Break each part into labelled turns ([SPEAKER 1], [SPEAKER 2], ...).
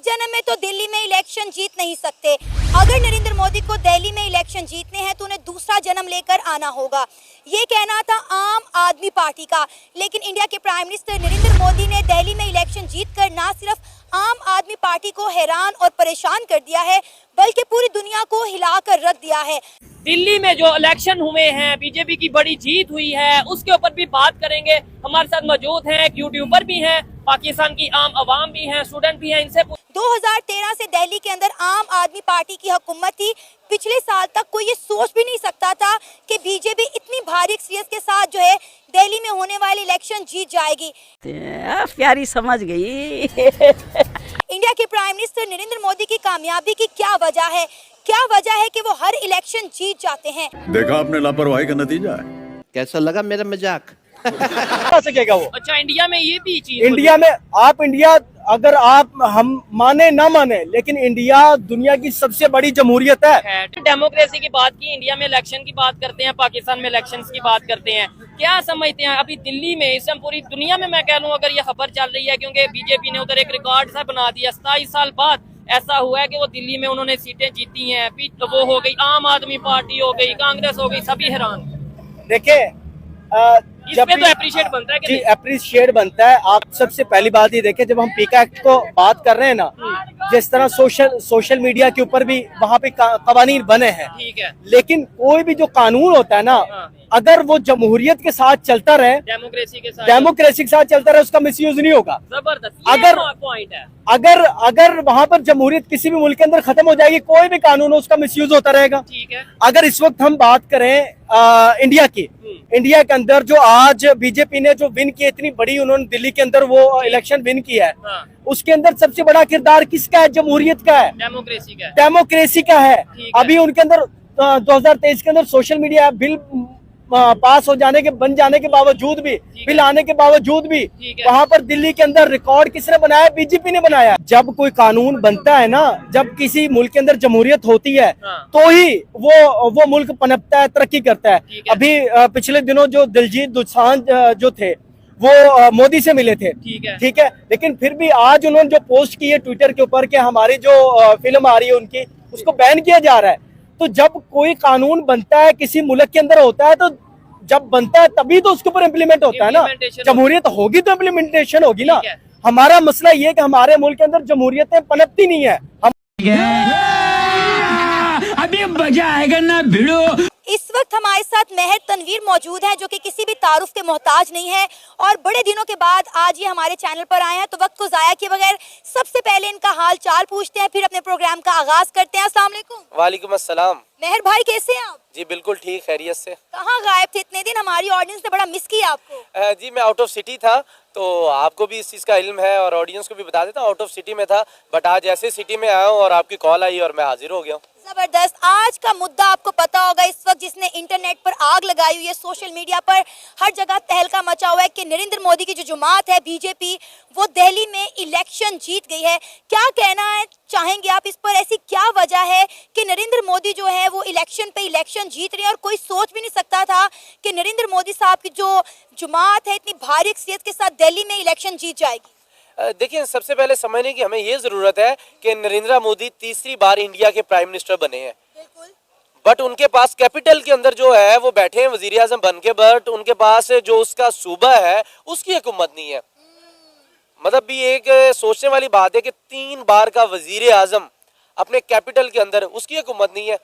[SPEAKER 1] जन्म में तो दिल्ली में इलेक्शन जीत नहीं सकते। अगर नरेंद्र मोदी को दिल्ली में इलेक्शन जीतने हैं तो उन्हें दूसरा जन्म लेकर आना होगा। ये कहना था आम आदमी पार्टी का, लेकिन इंडिया के प्राइम मिनिस्टर नरेंद्र मोदी ने दिल्ली में इलेक्शन जीतकर ना सिर्फ आम आदमी पार्टी को हैरान और परेशान कर दिया है, बल्कि पूरी दुनिया को हिलाकर रख दिया है।
[SPEAKER 2] दिल्ली में जो इलेक्शन हुए हैं, बीजेपी की बड़ी जीत हुई है, उसके ऊपर भी बात करेंगे। हमारे साथ मौजूद हैं, एक यूट्यूबर भी हैं, पाकिस्तान की आम आवाम भी हैं, स्टूडेंट भी हैं। इनसे
[SPEAKER 1] 2013 से दिल्ली के अंदर आम आदमी पार्टी की हुकूमत थी। पिछले साल तक कोई ये सोच भी नहीं सकता था कि बीजेपी इतनी भारी अक्सरियत के साथ जो है दिल्ली में होने वाले इलेक्शन जीत जाएगी।
[SPEAKER 3] प्यारी समझ गई।
[SPEAKER 1] इंडिया के प्राइम मिनिस्टर नरेंद्र मोदी की कामयाबी की क्या वजह है? क्या वजह है कि वो हर इलेक्शन जीत जाते हैं?
[SPEAKER 4] देखा आपने लापरवाही का नतीजा है।
[SPEAKER 5] कैसा लगा मेरा मजाक?
[SPEAKER 6] सकेगा वो।
[SPEAKER 2] अच्छा, इंडिया में ये भी चीज
[SPEAKER 6] इंडिया में आप अगर आप हम माने ना माने, लेकिन इंडिया दुनिया की सबसे बड़ी जमहूरियत है।
[SPEAKER 2] डेमोक्रेसी की बात की, इंडिया में इलेक्शन की बात करते हैं, पाकिस्तान में इलेक्शन की बात करते हैं। क्या समझते हैं अभी दिल्ली में, इस समय पूरी दुनिया में मैं कह लूँ अगर ये खबर चल रही है, क्योंकि बीजेपी ने उधर एक रिकॉर्ड सा बना दिया। 27 साल बाद ऐसा हुआ है कि वो दिल्ली में उन्होंने सीटें जीती हैं। तो वो हो गई आम आदमी पार्टी, हो गई कांग्रेस, हो गई, सभी हैरान।
[SPEAKER 6] देखिए
[SPEAKER 2] इसमें तो अप्रिशिएट बनता है कि
[SPEAKER 6] जी, अप्रिशिएट बनता है। आप सबसे पहली बात ये देखें, जब हम पीका एक्ट को बात कर रहे हैं ना, जिस तरह सोशल मीडिया के ऊपर भी वहाँ पे कवानीन बने हैं,
[SPEAKER 2] ठीक है,
[SPEAKER 6] लेकिन कोई भी जो कानून होता है ना, अगर वो जमहूरियत के साथ चलता रहे,
[SPEAKER 2] डेमोक्रेसी के
[SPEAKER 6] साथ चलता रहे, उसका मिसयूज नहीं होगा।
[SPEAKER 2] जबरदस्त
[SPEAKER 6] अगर
[SPEAKER 2] पॉइंट है।
[SPEAKER 6] अगर वहाँ पर जमहूरियत किसी भी मुल्क के अंदर खत्म हो जाएगी, कोई भी कानून हो उसका मिसयूज होता रहेगा।
[SPEAKER 2] ठीक है।
[SPEAKER 6] अगर इस वक्त हम बात करें इंडिया की, इंडिया के अंदर जो आज बीजेपी ने जो विन की, इतनी बड़ी उन्होंने दिल्ली के अंदर वो इलेक्शन विन किया है, उसके अंदर सबसे बड़ा किरदार किसका है? जमहूरियत का है, डेमोक्रेसी का है। अभी उनके अंदर 2023 के अंदर सोशल मीडिया बिल पास बन जाने के बावजूद भी, बिल आने के बावजूद भी, वहाँ पर दिल्ली के अंदर रिकॉर्ड किसने बनाया? बीजेपी ने बनाया। जब कोई कानून बनता है ना, जब किसी मुल्क के अंदर जमहूरियत होती है, तो ही वो मुल्क पनपता है, तरक्की करता है। अभी पिछले दिनों जो दिलजीत दोसांझ जो थे, वो मोदी से मिले थे, ठीक है, लेकिन फिर भी आज उन्होंने जो पोस्ट की है ट्विटर के ऊपर कि हमारी जो फिल्म आ रही है उनकी, उसको बैन किया जा रहा है। तो जब कोई कानून बनता है, किसी मुल्क के अंदर होता है, तो जब बनता है तभी तो उसके ऊपर इम्प्लीमेंट होता है ना। जमहूरियत होगी तो इम्प्लीमेंटेशन होगी ना। हमारा मसला ये है कि हमारे मुल्क के अंदर जमहूरियतें पनपती नहीं है।
[SPEAKER 7] अभी मजा आएगा ना भिड़ो।
[SPEAKER 1] इस वक्त हमारे साथ महर तनवीर मौजूद है, जो कि किसी भी तारुफ के मोहताज नहीं है, और बड़े दिनों के बाद आज ये हमारे चैनल पर आए हैं। तो वक्त को जाया किए बगैर सबसे पहले इनका हाल चाल पूछते हैं, फिर अपने प्रोग्राम का आगाज करते हैं। अस्सलाम वालेकुम।
[SPEAKER 5] वालेकुम अस्सलाम।
[SPEAKER 1] महर भाई, कैसे हैं आप?
[SPEAKER 5] जी बिल्कुल ठीक, खैरियत से।
[SPEAKER 1] कहाँ गायब थे इतने दिन? हमारी ऑडियंस ने बड़ा मिस किया आपको।
[SPEAKER 5] जी मैं आउट ऑफ सिटी था, तो आपको भी इस चीज़ का इल्म है और ऑडियंस को भी बता देता हूँ, आउट ऑफ सिटी में था, बट आज ऐसे सिटी में आया हूँ और आपकी कॉल आई और मैं हाजिर हो गया हूँ।
[SPEAKER 1] जबरदस्त। आज का मुद्दा आपको पता होगा, इस वक्त जिसने इंटरनेट पर आग लगाई हुई है, सोशल मीडिया पर हर जगह तहलका मचा हुआ है कि नरेंद्र मोदी की जो जमात है बीजेपी, वो दिल्ली में इलेक्शन जीत गई है। क्या कहना है चाहेंगे आप इस पर? ऐसी क्या वजह है कि नरेंद्र मोदी जो है वो इलेक्शन पे इलेक्शन जीत रहे हैं, और कोई सोच भी नहीं सकता था कि नरेंद्र मोदी साहब की जो जमात है इतनी भारी अक्सरियत के साथ दिल्ली में इलेक्शन जीत जाएगी?
[SPEAKER 5] देखिए, सबसे पहले समझने की हमें ये ज़रूरत है कि नरेंद्र मोदी तीसरी बार इंडिया के प्राइम मिनिस्टर बने हैं।
[SPEAKER 1] बिल्कुल।
[SPEAKER 5] बट उनके पास कैपिटल के अंदर जो है वो बैठे हैं वजीर आजम बन के, बट उनके पास जो उसका सूबा है उसकी हुकूमत नहीं है। मतलब भी एक सोचने वाली बात है कि 3 बार का वजीर आजम अपने कैपिटल के अंदर, उसकी हुकूमत नहीं है।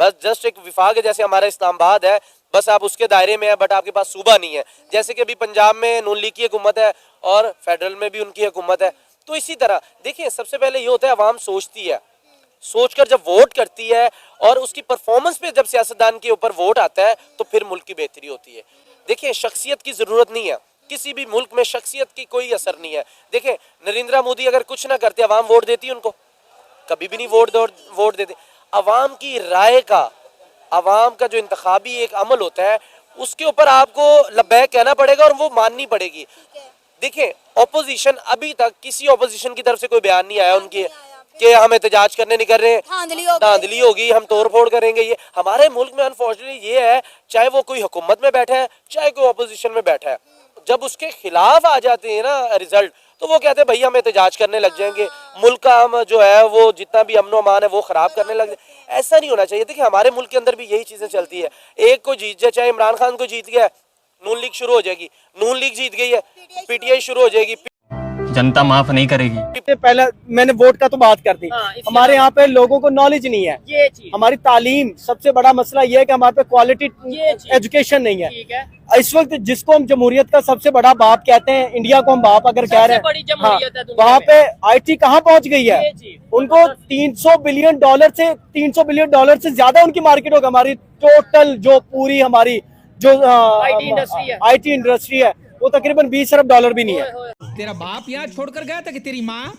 [SPEAKER 5] बस जस्ट एक विफाक है, जैसे हमारा इस्लामाबाद है, बस आप उसके दायरे में है, बट आपके पास सूबा नहीं है। जैसे कि अभी पंजाब में नून लीग की हुकूमत है और फेडरल में भी उनकी हुकूमत है। तो इसी तरह देखिए, सबसे पहले ये होता है अवाम सोचती है, सोचकर जब वोट करती है और उसकी परफॉर्मेंस पे जब सियासतदान के ऊपर वोट आता है तो फिर मुल्क की बेहतरी होती है। देखिए, शख्सियत की ज़रूरत नहीं है, किसी भी मुल्क में शख्सियत की कोई असर नहीं है। देखिए, नरेंद्र मोदी अगर कुछ ना करते, अवाम वोट देती उनको? कभी भी नहीं वोट देते। अवाम की राय का, अवाम का जो इंतखाबी एक अमल होता है, उसके ऊपर आपको लब्बैक कहना पड़ेगा और वो माननी पड़ेगी। देखिए, ऑपोजिशन, अभी तक किसी ऑपोजिशन की तरफ से कोई बयान नहीं आया उनकी कि हम एहतजाज करने नहीं कर रहे, धांधली होगी, हम तोड़ फोड़ करेंगे। ये हमारे मुल्क में अनफॉर्चुनेटली ये है, चाहे वो कोई हुकूमत में बैठा है, चाहे कोई ऑपोजिशन में बैठा है, जब उसके खिलाफ आ जाते हैं ना रिजल्ट, तो वो कहते हैं भैया हम एहतजाज करने लग जाएंगे, मुल्क का हम जो है वो जितना भी अमन अमान है वो खराब करने लग जाए। ऐसा नहीं होना चाहिए। देखिए हमारे मुल्क के अंदर भी यही चीजें चलती है, एक को जीत जाए, चाहे इमरान खान को जीत गया नून लीग शुरू हो जाएगी, नून लीग जीत गई है पीटीआई शुरू हो जाएगी,
[SPEAKER 8] जनता माफ नहीं करेगी।
[SPEAKER 6] पहले मैंने वोट का तो बात कर दी।
[SPEAKER 2] हाँ, इसके
[SPEAKER 6] हमारे यहाँ पे लोगों को नॉलेज नहीं है,
[SPEAKER 2] ये चीज
[SPEAKER 6] हमारी तालीम, सबसे बड़ा मसला ये है कि हमारे पे क्वालिटी
[SPEAKER 2] ये चीज।
[SPEAKER 6] एजुकेशन नहीं है।
[SPEAKER 2] ठीक है,
[SPEAKER 6] इस वक्त जिसको हम जमहूरियत का सबसे बड़ा बाप कहते हैं, इंडिया को हम बाप अगर कह रहे
[SPEAKER 2] सबसे बड़ी
[SPEAKER 6] हैं,
[SPEAKER 2] जमहूरियत है दुनिया
[SPEAKER 6] वहाँ
[SPEAKER 2] में।
[SPEAKER 6] पे आईटी कहाँ पहुँच गई है?
[SPEAKER 2] ये चीज।
[SPEAKER 6] उनको 300 बिलियन डॉलर से ज्यादा उनकी मार्केट होगा। हमारी टोटल जो पूरी हमारी जो आईटी इंडस्ट्री है वो तकरीबन 20 अरब डॉलर भी नहीं है।
[SPEAKER 7] तेरा बाप यहाँ छोड़कर गया था कि तेरी माँ